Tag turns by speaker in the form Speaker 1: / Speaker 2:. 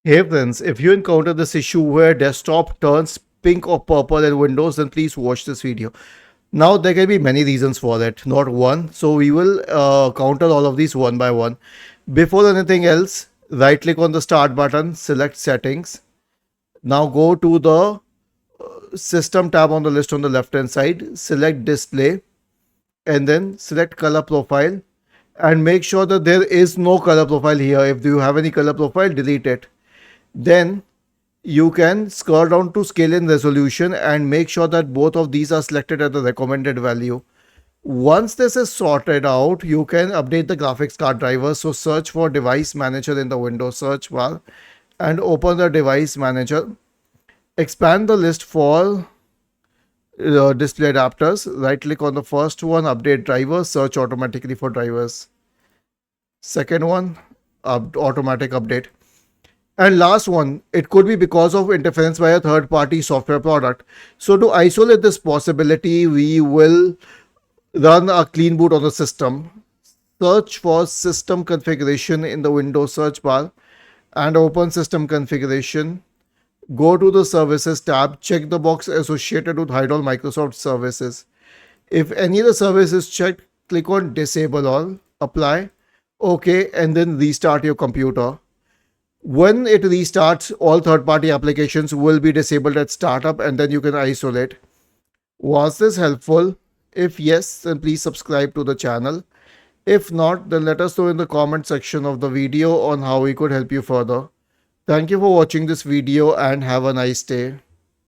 Speaker 1: Hey friends, if you encounter this issue where desktop turns pink or purple in Windows, then please watch this video. Now, there can be many reasons for it, not one. So, we will counter all of these one by one. Before anything else, right click on the start button, select settings. Now, go to the system tab on the list on the left hand side, select display, and then select color profile. And make sure that there is no color profile here. If you have any color profile, delete it. Then you can scroll down to scale and resolution and make sure that both of these are selected at the recommended value. Once this is sorted out, you can update the graphics card driver. So search for device manager in the Windows search bar and open the device manager. Expand the list for display adapters. Right click on the first one, update driver, search automatically for drivers. Second one, automatic update. And last one, it could be because of interference by a third party software product. So to isolate this possibility, we will run a clean boot on the system. Search for system configuration in the Windows search bar and open system configuration. Go to the services tab, check the box associated with hide all Microsoft services. If any of the service is checked, click on disable all, apply, OK, and then restart your computer. When it restarts, all third-party applications will be disabled at startup and then you can isolate. Was this helpful? If yes, then please subscribe to the channel. If not, then let us know in the comment section of the video on how we could help you further. Thank you for watching this video and have a nice day.